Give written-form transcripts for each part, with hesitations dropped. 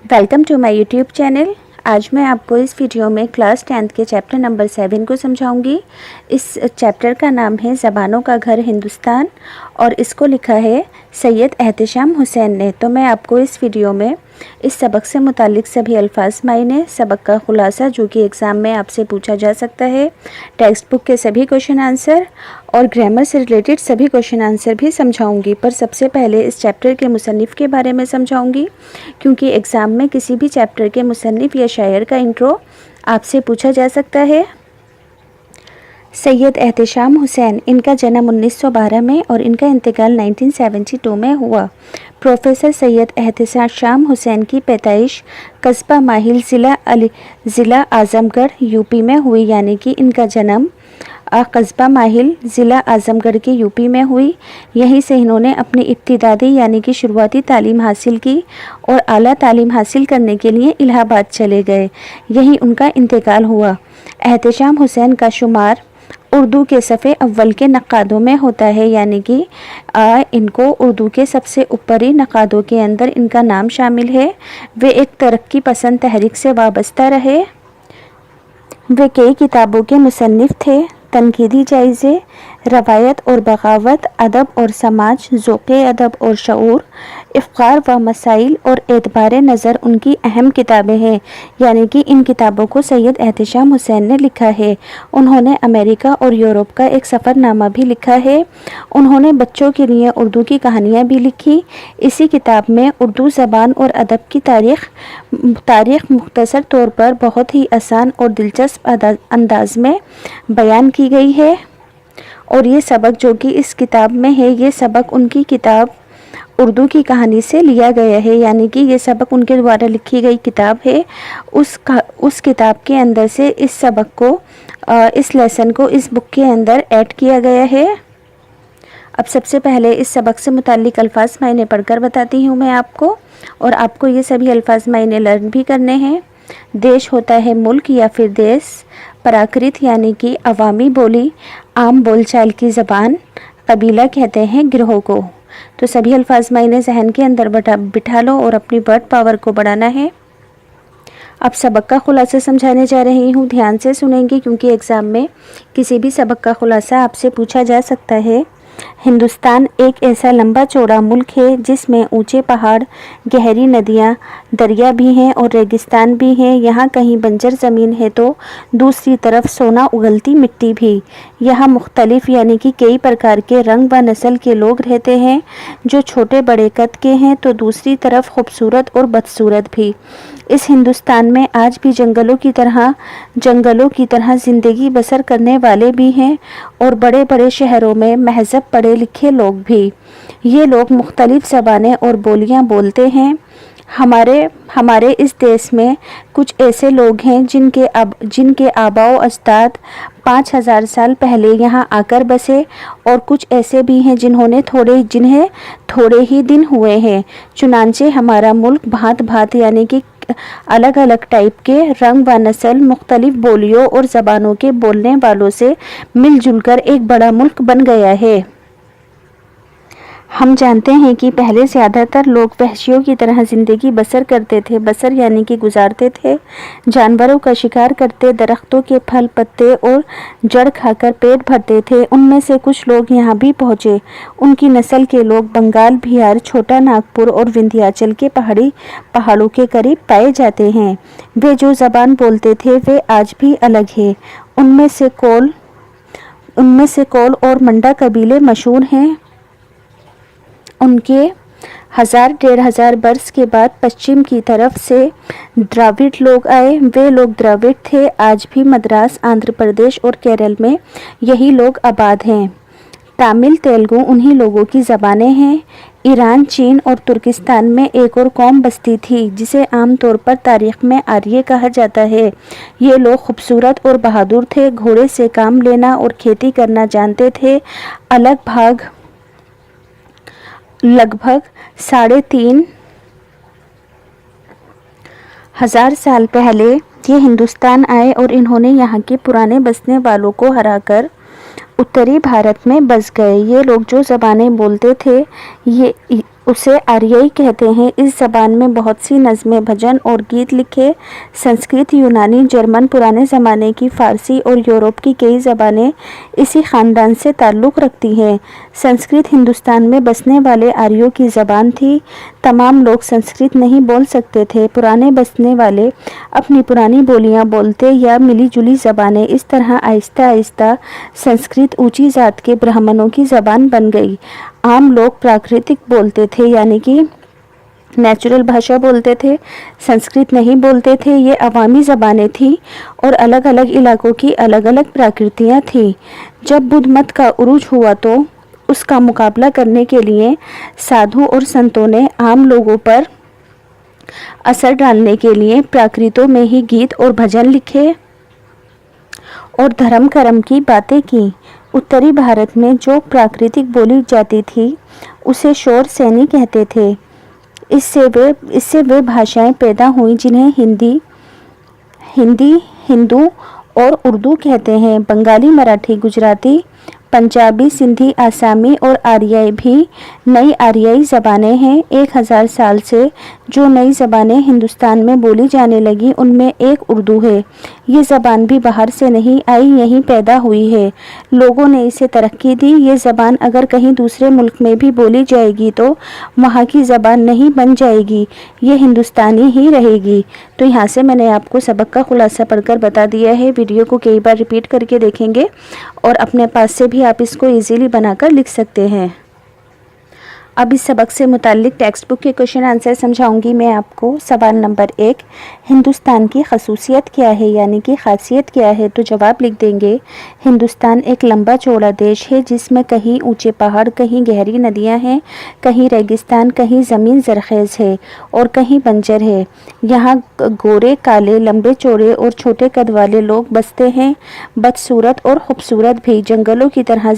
Welcome to my YouTube channel. आज मैं आपको इस वीडियो में क्लास 10th के चैप्टर नंबर 7 को समझाऊंगी। इस चैप्टर का नाम है ज़बानों का घर हिंदुस्तान और इसको लिखा है सैयद एहतशाम हुसैन ने। तो मैं आपको इस वीडियो में इस सबक से मुतालिक सभी अल्फाज मायने, सबक का खुलासा जो कि एग्ज़ाम में आपसे पूछा जा सकता है, टेक्स्ट बुक के सभी क्वेश्चन आंसर और ग्रामर से रिलेटेड सभी क्वेश्चन आंसर भी समझाऊंगी। पर सबसे पहले इस चैप्टर के मुसन्निफ़ के बारे में समझाऊंगी, क्योंकि एग्ज़ाम में किसी भी चैप्टर के मुसन्निफ़ या शायर का इंट्रो आपसे पूछा जा सकता है। सैयद एहतशाम हुसैन, इनका जन्म 1912 में और इनका इंतकाल 1972 में हुआ। प्रोफेसर सैयद एहतशाम हुसैन की पैदाइश कस्बा माहिल ज़िला आज़मगढ़ यूपी में हुई, यानी कि इनका जन्म कस्बा माहिल ज़िला आज़मगढ़ के यूपी में हुई। यहीं से इन्होंने अपनी इब्तिदाई यानी कि शुरुआती तालीम हासिल की और आला तालीम हासिल करने के लिए इलाहाबाद चले गए। यहीं उनका इंतकाल हुआ। एहतशाम हुसैन का शुमार उर्दू के सफ़े अव्वल के नक़ादों में होता है, यानी कि इनको उर्दू के सबसे ऊपरी नक़ादों के अंदर इनका नाम शामिल है। वे एक तरक्की पसंद तहरीक से वाबस्ता रहे। वे कई किताबों के मुसन्निफ़ थे। तनकीदी जायज़े, रवायत और बगावत, अदब और समाज, ज़ौक़े अदब और शऊर, इफ़्क़ार व मसाइल और एतबार नज़र उनकी अहम किताबें हैं, यानी कि इन किताबों को सैयद एहतशाम हुसैन ने लिखा है। उन्होंने अमेरिका और यूरोप का एक सफ़रनामा भी लिखा है। उन्होंने बच्चों के लिए उर्दू की कहानियाँ भी लिखी। इसी किताब में उर्दू ज़बान और अदब की तारीख़ मुख्तसर तौर पर बहुत ही आसान और दिलचस्प अंदाज में बयान की गई है। और ये सबक जो कि इस किताब में है, ये सबक उनकी किताब उर्दू की कहानी से लिया गया है, यानी कि ये सबक उनके द्वारा लिखी गई किताब है। उस किताब के अंदर से इस सबक को, इस लेसन को इस बुक के अंदर ऐड किया गया है। अब सबसे पहले इस सबक से मुताल्लिक अल्फाज मायने पढ़कर बताती हूँ मैं आपको, और आपको ये सभी अल्फाज मायने लर्न भी करने हैं। देश होता है मुल्क या फिर देश। प्राकृत यानी कि अवामी बोली, आम बोलचाल की ज़बान। कबीला कहते हैं गिरोह को। तो सभी अल्फाज मायने जहन के अंदर बिठा लो और अपनी वर्ड पावर को बढ़ाना है। अब सबक का खुलासा समझाने जा रही हूँ, ध्यान से सुनेंगे क्योंकि एग्ज़ाम में किसी भी सबक का खुलासा आपसे पूछा जा सकता है। हिंदुस्तान एक ऐसा लंबा चौड़ा मुल्क है जिसमें ऊंचे पहाड़, गहरी नदियाँ, दरिया भी हैं और रेगिस्तान भी हैं। यहाँ कहीं बंजर ज़मीन है तो दूसरी तरफ सोना उगलती मिट्टी भी। यहाँ मुख्तलिफ यानी कि कई प्रकार के रंग व नस्ल के लोग रहते हैं, जो छोटे बड़े कद के हैं तो दूसरी तरफ खूबसूरत और बदसूरत भी। इस हिंदुस्तान में आज भी जंगलों की तरह ज़िंदगी बसर करने वाले भी हैं और बड़े बड़े शहरों में महज़ब पढ़े लिखे लोग भी। ये लोग मुख्तलिफ़ ज़बानें और बोलियां बोलते हैं। हमारे इस देश में कुछ ऐसे लोग हैं जिनके आबाओ अजदाद 5000 साल पहले यहाँ आकर बसे, और कुछ ऐसे भी हैं जिन्हें थोड़े ही दिन हुए हैं। चुनांचे हमारा मुल्क भांत भांत यानी कि अलग अलग टाइप के रंग व नस्ल, मुख्तलिफ बोलियों और ज़बानों के बोलने वालों से मिलजुल कर एक बड़ा मुल्क बन गया है। हम जानते हैं कि पहले ज़्यादातर लोग वहशियों की तरह ज़िंदगी बसर करते थे। बसर यानी कि गुजारते थे। जानवरों का शिकार करते, दरख्तों के फल पत्ते और जड़ खाकर पेट भरते थे। उनमें से कुछ लोग यहाँ भी पहुँचे। उनकी नस्ल के लोग बंगाल, बिहार, छोटा नागपुर और विंध्याचल के पहाड़ों के करीब पाए जाते हैं। वे जो ज़बान बोलते थे वे आज भी अलग है। उनमें से कोल और मंडा कबीले मशहूर हैं। उनके 1000-1500 वर्ष के बाद पश्चिम की तरफ से द्राविड़ लोग आए। वे लोग द्राविड़ थे। आज भी मद्रास, आंध्र प्रदेश और केरल में यही लोग आबाद हैं। तमिल, तेलुगु उन्हीं लोगों की ज़बानें हैं। ईरान, चीन और तुर्किस्तान में एक और कौम बसती थी जिसे आमतौर पर तारीख़ में आर्य कहा जाता है। ये लोग खूबसूरत और बहादुर थे। घोड़े से काम लेना और खेती करना जानते थे। लगभग 3500 साल पहले ये हिंदुस्तान आए और इन्होंने यहाँ के पुराने बसने वालों को हराकर उत्तरी भारत में बस गए। ये लोग जो ज़बानें बोलते थे उसे आर्याई कहते हैं। इस ज़बान में बहुत सी नज़में, भजन और गीत लिखे। संस्कृत, यूनानी, जर्मन, पुराने ज़माने की फ़ारसी और यूरोप की कई ज़बानें इसी ख़ानदान से ताल्लुक़ रखती हैं। संस्कृत हिंदुस्तान में बसने वाले आर्यों की ज़बान थी। तमाम लोग संस्कृत नहीं बोल सकते थे। पुराने बसने वाले अपनी पुरानी बोलियाँ बोलते या मिली जुली ज़बानें। इस तरह आहिस्ता आहिस्ता संस्कृत ऊँची जात के ब्राह्मणों की ज़बान बन गई। आम लोग प्राकृतिक बोलते थे, यानी कि नेचुरल भाषा बोलते थे, संस्कृत नहीं बोलते थे। ये अवामी ज़बानें थीं और अलग अलग इलाकों की अलग अलग प्रकृतियाँ थीं। जब बुद्ध मत का उरूज हुआ तो उसका मुकाबला करने के लिए साधु और संतों ने आम लोगों पर असर डालने के लिए प्राकृतों में ही गीत और भजन लिखे और धर्म कर्म की बातें की। उत्तरी भारत में जो प्राकृतिक बोली जाती थी उसे शौर सैनी कहते थे। इससे वे भाषाएं पैदा हुई जिन्हें हिंदी, हिंदू और उर्दू कहते हैं। बंगाली, मराठी, गुजराती, पंजाबी, सिंधी, आसामी और आर्याई भी नई आर्याई ज़बानें हैं। 1000 साल से जो नई ज़बानें हिंदुस्तान में बोली जाने लगी उनमें एक उर्दू है। ये ज़बान भी बाहर से नहीं आई, यहीं पैदा हुई है। लोगों ने इसे तरक्की दी। ये ज़बान अगर कहीं दूसरे मुल्क में भी बोली जाएगी तो वहाँ की ज़बान नहीं बन जाएगी, ये हिंदुस्तानी ही रहेगी। तो यहाँ से मैंने आपको सबक का खुलासा पढ़कर बता दिया है। वीडियो को कई बार रिपीट करके देखेंगे और अपने पास से भी आप इसको इजीली बनाकर लिख सकते हैं। अब इस सबक से मुताल्लिक टेक्स्ट बुक के क्वेश्चन आंसर समझाऊंगी मैं आपको। सवाल नंबर 1, हिंदुस्तान की खसूसियत क्या है, यानी कि खासियत क्या है? तो जवाब लिख देंगे, हिंदुस्तान एक लंबा चौड़ा देश है जिसमें कहीं ऊंचे पहाड़, कहीं गहरी नदियां हैं, कहीं रेगिस्तान, कहीं ज़मीन ज़रख़ेज़ है और कहीं बंजर है। यहाँ गोरे, काले, लंबे चौड़े और छोटे कद वाले लोग बसते हैं। बदसूरत और खूबसूरत भी, जंगलों की तरह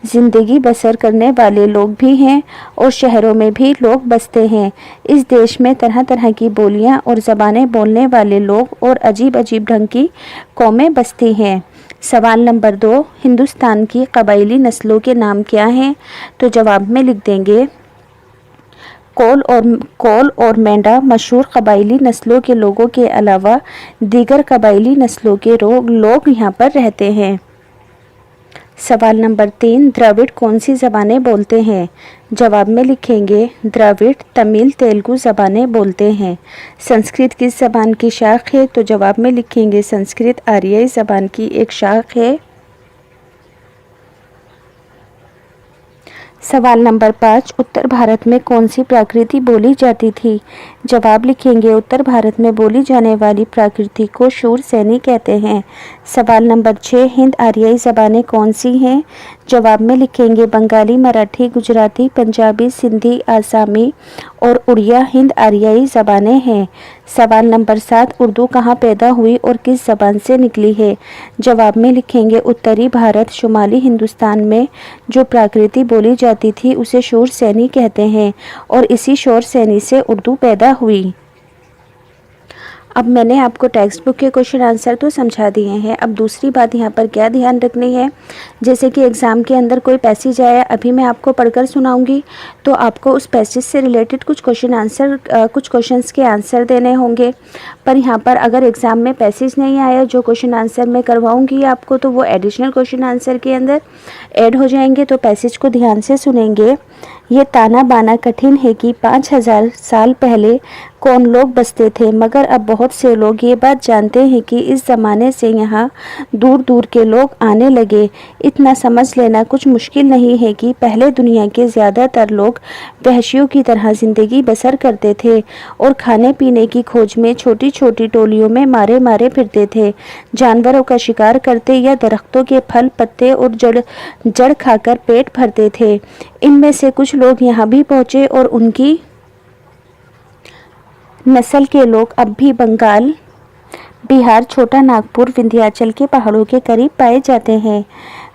ज़िंदगी बसर करने वाले लोग भी हैं और शहरों में भी लोग बसते हैं। इस देश में तरह तरह की बोलियां और ज़बानें बोलने वाले लोग और अजीब अजीब ढंग की कौमें बसती हैं। सवाल नंबर 2, हिंदुस्तान की कबायली नस्लों के नाम क्या हैं? तो जवाब में लिख देंगे, कोल और मेंढा मशहूर कबायली नस्लों के लोगों के अलावा दीगर कबायली नस्लों के लोग यहाँ पर रहते हैं। सवाल नंबर 3, द्रविड़ कौन सी ज़बानें बोलते हैं? जवाब में लिखेंगे, द्रविड़ तमिल, तेलुगु ज़बानें बोलते हैं। संस्कृत किस ज़बान की शाख है? तो जवाब में लिखेंगे, संस्कृत आर्याई ज़बान की एक शाख है। सवाल नंबर 5, उत्तर भारत में कौन सी प्राकृति बोली जाती थी? जवाब लिखेंगे, उत्तर भारत में बोली जाने वाली प्राकृति को शूर सैनी कहते हैं। सवाल नंबर 6, हिंद आर्याई ज़बानें कौन सी हैं? जवाब में लिखेंगे, बंगाली, मराठी, गुजराती, पंजाबी, सिंधी, आसामी और उड़िया हिंद आर्याई ज़बानें हैं। सवाल नंबर 7, उर्दू कहाँ पैदा हुई और किस ज़बान से निकली है? जवाब में लिखेंगे, उत्तरी भारत, शुमाली हिंदुस्तान में जो प्राकृति बोली जाती थी उसे शौर सैनी कहते हैं और इसी शौर सैनी से उर्दू पैदा हुई। अब मैंने आपको टेक्स्ट बुक के क्वेश्चन आंसर तो समझा दिए हैं। अब दूसरी बात यहाँ पर क्या ध्यान रखनी है, जैसे कि एग्ज़ाम के अंदर कोई पैसेज आया, अभी मैं आपको पढ़कर सुनाऊंगी, तो आपको उस पैसेज से रिलेटेड कुछ क्वेश्चंस के आंसर देने होंगे। पर यहाँ पर अगर एग्ज़ाम में पैसेज नहीं आया, जो क्वेश्चन आंसर मैं करवाऊँगी आपको, तो वो एडिशनल क्वेश्चन आंसर के अंदर ऐड हो जाएंगे। तो पैसेज को ध्यान से सुनेंगे। ये ताना बाना कठिन है कि 5000 साल पहले कौन लोग बसते थे, मगर अब बहुत से लोग ये बात जानते हैं कि इस ज़माने से यहाँ दूर दूर के लोग आने लगे। इतना समझ लेना कुछ मुश्किल नहीं है कि पहले दुनिया के ज़्यादातर लोग वहशियों की तरह ज़िंदगी बसर करते थे और खाने पीने की खोज में छोटी छोटी टोलियों में मारे मारे फिरते थे। जानवरों का शिकार करते या दरख्तों के फल, पत्ते और जड़ खाकर पेट भरते थे। इनमें से कुछ लोग यहाँ भी पहुँचे और उनकी नस्ल के लोग अब भी बंगाल, बिहार, छोटा नागपुर, विंध्याचल के पहाड़ों के करीब पाए जाते हैं।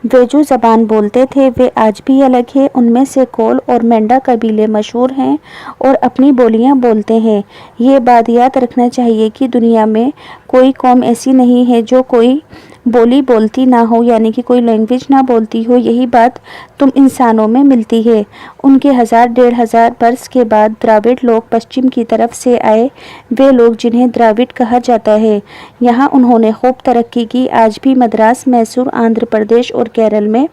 वे जो ज़बान बोलते थे वे आज भी अलग है। उनमें से कोल और मेंढा कबीले मशहूर हैं और अपनी बोलियां बोलते हैं। ये बात याद रखना चाहिए कि दुनिया में कोई कौम ऐसी नहीं है जो कोई बोली बोलती ना हो, यानी कि कोई लैंग्वेज ना बोलती हो, यही बात तुम इंसानों में मिलती है। उनके 1000-1500 वर्ष के बाद द्राविड़ लोग पश्चिम की तरफ से आए, वे लोग जिन्हें द्राविड़ कहा जाता है। यहाँ उन्होंने खूब तरक्की की। आज भी मद्रास, मैसूर, आंध्र प्रदेश और केरल में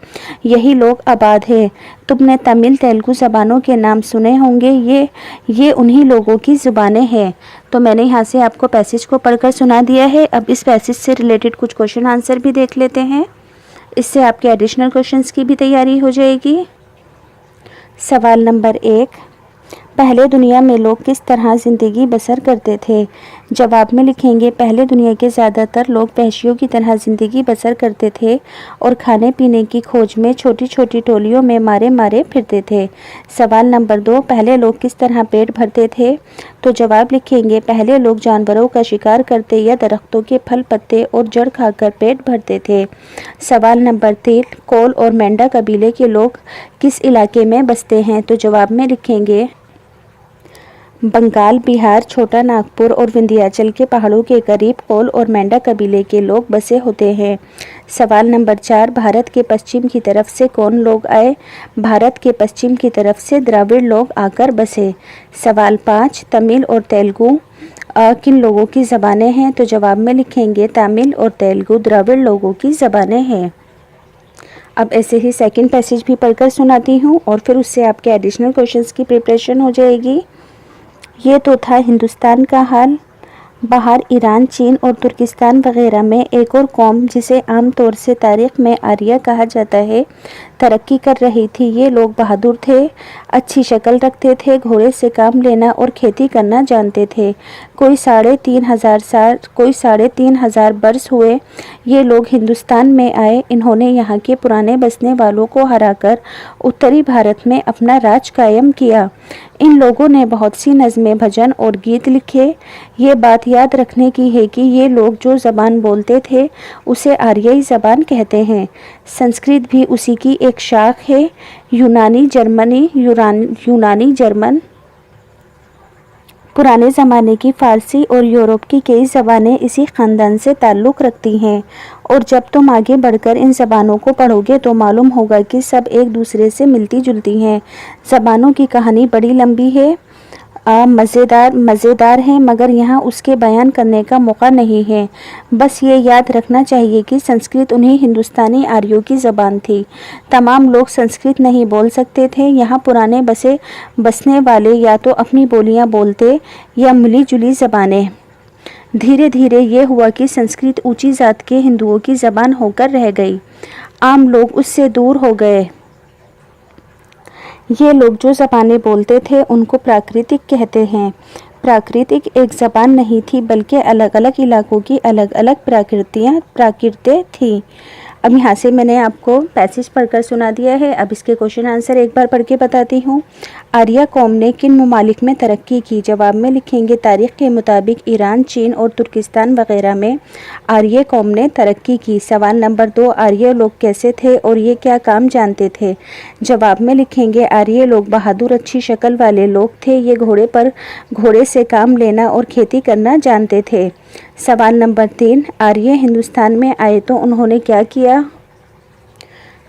यही लोग आबाद है। तुमने तमिल, तेलुगु ज़बानों के नाम सुने होंगे, ये उन्हीं लोगों की ज़ुबानें हैं। तो मैंने यहाँ से आपको पैसेज को पढ़कर सुना दिया है। अब इस पैसेज से रिलेटेड कुछ क्वेश्चन आंसर भी देख लेते हैं। इससे आपके एडिशनल क्वेश्चंस की भी तैयारी हो जाएगी। सवाल नंबर 1, पहले दुनिया में लोग किस तरह ज़िंदगी बसर करते थे? जवाब में लिखेंगे, पहले दुनिया के ज़्यादातर लोग वहशियों की तरह ज़िंदगी बसर करते थे और खाने पीने की खोज में छोटी छोटी टोलियों में मारे मारे फिरते थे। सवाल नंबर 2, पहले लोग किस तरह पेट भरते थे? तो जवाब लिखेंगे, पहले लोग जानवरों का शिकार करते या दरख्तों के फल, पत्ते और जड़ खाकर पेट भरते थे। सवाल नंबर 3, कोल और मेंढा कबीले के लोग किस इलाके में बसते हैं? तो जवाब में लिखेंगे, बंगाल, बिहार, छोटा नागपुर और विंध्याचल के पहाड़ों के करीब कोल और मेंढा कबीले के लोग बसे होते हैं। सवाल नंबर 4, भारत के पश्चिम की तरफ से कौन लोग आए? भारत के पश्चिम की तरफ से द्राविड़ लोग आकर बसे। सवाल 5, तमिल और तेलुगु किन लोगों की ज़बानें हैं? तो जवाब में लिखेंगे, तमिल और तेलुगु द्राविड़ लोगों की ज़बानें हैं। अब ऐसे ही सेकंड पैसेज भी पढ़कर सुनाती हूँ और फिर उससे आपके एडिशनल क्वेश्चंस की प्रिपरेशन हो जाएगी। ये तो था हिंदुस्तान का हाल। बाहर ईरान, चीन और तुर्किस्तान वगैरह में एक और कौम, जिसे आम तौर से तारीख़ में आर्य कहा जाता है, तरक्की कर रही थी। ये लोग बहादुर थे, अच्छी शक्ल रखते थे, घोड़े से काम लेना और खेती करना जानते थे। कोई 3,500 वर्ष हुए ये लोग हिंदुस्तान में आए। इन्होंने यहाँ के पुराने बसने वालों को हराकर उत्तरी भारत में अपना राज कायम किया। इन लोगों ने बहुत सी नज़में, भजन और गीत लिखे। ये बात याद रखने की है कि ये लोग जो ज़बान बोलते थे उसे आर्यई ज़बान कहते हैं। संस्कृत भी उसी की एक शाख है। यूनानी जर्मन, पुराने ज़माने की फ़ारसी और यूरोप की कई ज़बानें इसी ख़ानदान से ताल्लुक़ रखती हैं। और जब तुम आगे बढ़कर इन ज़बानों को पढ़ोगे तो मालूम होगा कि सब एक दूसरे से मिलती जुलती हैं। ज़बानों की कहानी बड़ी लंबी है, मज़ेदार है, मगर यहाँ उसके बयान करने का मौका नहीं है। बस ये याद रखना चाहिए कि संस्कृत उन्हीं हिंदुस्तानी आर्यों की ज़बान थी। तमाम लोग संस्कृत नहीं बोल सकते थे। यहाँ पुराने बसने वाले या तो अपनी बोलियाँ बोलते या मिली जुली ज़बानें। धीरे धीरे ये हुआ कि संस्कृत ऊंची जात के हिंदुओं की ज़बान होकर रह गई। आम लोग उससे दूर हो गए। ये लोग जो ज़बानें बोलते थे उनको प्राकृतिक कहते हैं। प्राकृतिक एक ज़बान नहीं थी, बल्कि अलग अलग इलाकों की अलग अलग प्राकृतें थीं। अब यहाँ से मैंने आपको पैसेज पढ़कर सुना दिया है। अब इसके क्वेश्चन आंसर एक बार पढ़ के बताती हूँ। आर्य कौम ने किन ममालिक में तरक्की की? जवाब में लिखेंगे, तारीख़ के मुताबिक ईरान, चीन और तुर्किस्तान वगैरह में आर्य कौम ने तरक्की की। सवाल नंबर 2, आर्य लोग कैसे थे और ये क्या काम जानते थे? जवाब में लिखेंगे, आर्य लोग बहादुर, अच्छी शक्ल वाले लोग थे। ये घोड़े से काम लेना और खेती करना जानते थे। सवाल नंबर 3, आर्य हिंदुस्तान में आए तो उन्होंने क्या किया?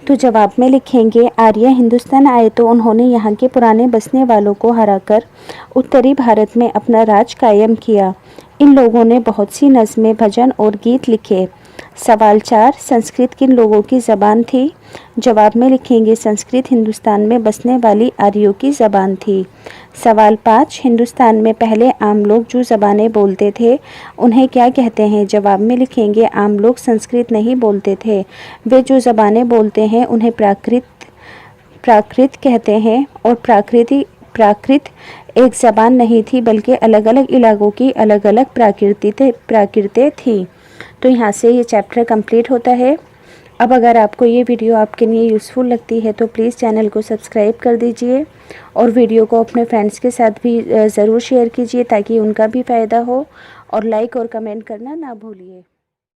तो जवाब में लिखेंगे, आर्य हिंदुस्तान आए तो उन्होंने यहाँ के पुराने बसने वालों को हराकर उत्तरी भारत में अपना राज कायम किया। इन लोगों ने बहुत सी नज़में, भजन और गीत लिखे। सवाल 4, संस्कृत किन लोगों की ज़बान थी? जवाब में लिखेंगे, संस्कृत हिंदुस्तान में बसने वाली आर्यों की ज़बान थी। सवाल 5, हिंदुस्तान में पहले आम लोग जो ज़बानें बोलते थे उन्हें क्या कहते हैं? जवाब में लिखेंगे, आम लोग संस्कृत नहीं बोलते थे। वे जो ज़बानें बोलते हैं उन्हें प्राकृत कहते हैं। और प्राकृत एक ज़बान नहीं थी, बल्कि अलग अलग इलाकों की अलग अलग प्राकृतें थीं। तो यहाँ से ये चैप्टर कंप्लीट होता है। अब अगर आपको ये वीडियो आपके लिए यूज़फुल लगती है तो प्लीज़ चैनल को सब्सक्राइब कर दीजिए और वीडियो को अपने फ्रेंड्स के साथ भी ज़रूर शेयर कीजिए ताकि उनका भी फ़ायदा हो, और लाइक और कमेंट करना ना भूलिए।